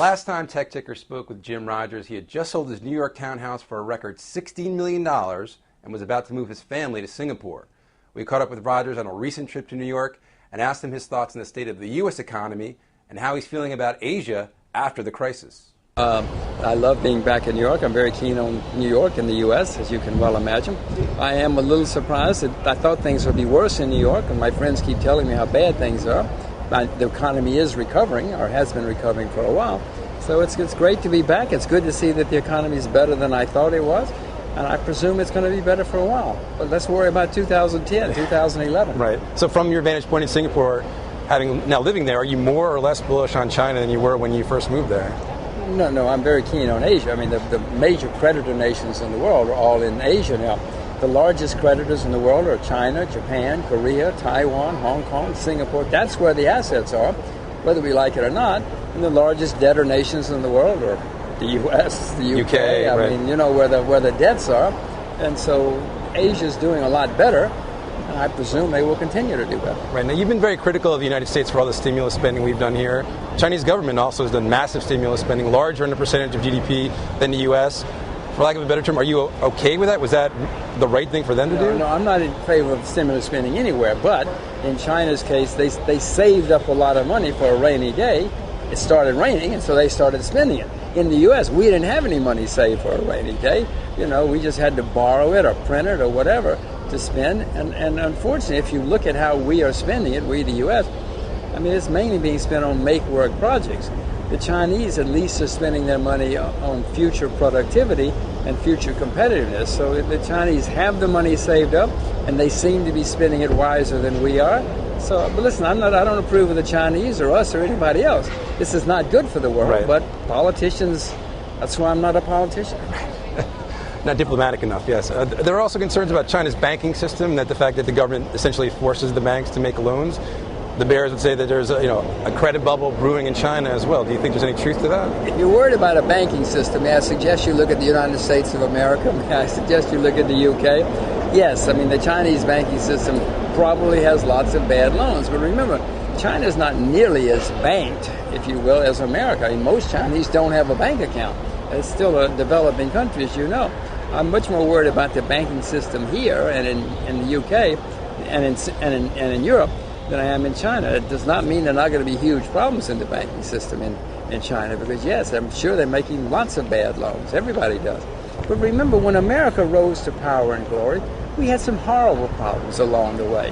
last time Tech Ticker spoke with Jim Rogers, he had just sold his New York townhouse for a record $16 million and was about to move his family to Singapore. We caught up with Rogers on a recent trip to New York and asked him his thoughts on the state of the U.S. economy and how he's feeling about Asia after the crisis. I love being back in New York. I'm very keen on New York and the U.S., as you can well imagine. I am a little surprised that I thought things would be worse in New York, and my friends keep telling me how bad things are. The economy is recovering, or has been recovering for a while. So it's great to be back. It's good to see that the economy is better than I thought it was, and I presume it's going to be better for a while. But let's worry about 2010, 2011. Right. So from your vantage point in Singapore, having now living there, are you more or less bullish on China than you were when you first moved there? No, I'm very keen on Asia. I mean, the major creditor nations in the world are all in Asia now. The largest creditors in the world are China, Japan, Korea, Taiwan, Hong Kong, Singapore. That's where the assets are, whether we like it or not. And the largest debtor nations in the world are the U.S., the UK. I mean, you know where the debts are. And so Asia's doing a lot better. And I presume they will continue to do better. Right. Now, you've been very critical of the United States for all the stimulus spending we've done here. Chinese government also has done massive stimulus spending, larger in a percentage of GDP than the U.S. For lack of a better term, are you okay with that? Was that the right thing for them to do? No, I'm not in favor of stimulus spending anywhere. But in China's case, they saved up a lot of money for a rainy day. It started raining, and so they started spending it. In the U.S., we didn't have any money saved for a rainy day. You know, we just had to borrow it or print it or whatever to spend. And unfortunately, if you look at how we are spending it, we, the U.S., I mean, it's mainly being spent on make-work projects. The Chinese, at least, are spending their money on future productivity and future competitiveness. So the Chinese have the money saved up, and they seem to be spending it wiser than we are. So, but listen, I don't approve of the Chinese or us or anybody else. This is not good for the world. Right. But politicians, that's why I'm not a politician. Not diplomatic enough, yes. There are also concerns about China's banking system, that the fact that the government essentially forces the banks to make loans. The bears would say that there's a credit bubble brewing in China as well. Do you think there's any truth to that? If you're worried about a banking system, may I suggest you look at the United States of America? May I suggest you look at the UK? Yes, I mean, the Chinese banking system probably has lots of bad loans. But remember, China's not nearly as banked, if you will, as America. I mean, most Chinese don't have a bank account. It's still a developing country, as you know. I'm much more worried about the banking system here and in the UK and in Europe than I am in China. It does not mean there are not going to be huge problems in the banking system in China, because yes, I'm sure they're making lots of bad loans. Everybody does. But remember, when America rose to power and glory, we had some horrible problems along the way.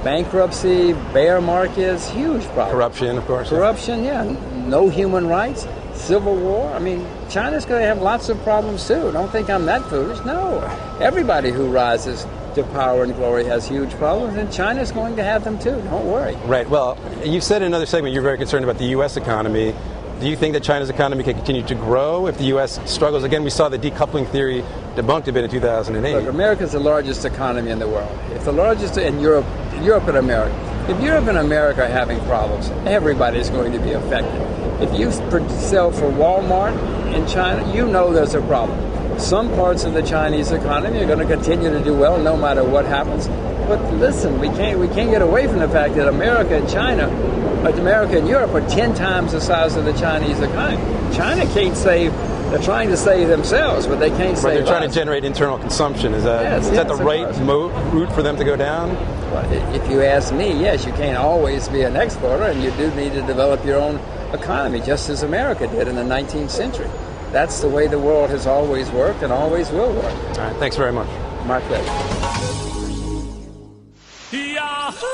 Bankruptcy, bear markets, huge problems. Corruption, of course. Corruption, yeah. No human rights, civil war. I mean, China's going to have lots of problems too. Don't think I'm that foolish. No. Everybody who rises to power and glory has huge problems, and China's going to have them too. Don't worry. Right. Well, you said in another segment you're very concerned about the U.S. economy. Do you think that China's economy can continue to grow if the U.S. struggles? Again, we saw the decoupling theory debunked a bit in 2008. Look, America's the largest economy in the world. It's the largest in Europe and America. If Europe and America are having problems, everybody's going to be affected. If you sell for Walmart in China, you know there's a problem. Some parts of the Chinese economy are going to continue to do well no matter what happens. But listen, we can't get away from the fact that America and Europe are 10 times the size of the Chinese economy. China can't save. They're trying to save themselves, but they can't save us. They're trying to generate internal consumption. Is that the right route for them to go down? Well, if you ask me, yes, you can't always be an exporter, and you do need to develop your own economy, just as America did in the 19th century. That's the way the world has always worked and always will work. All right, thanks very much. My pleasure. Yahoo!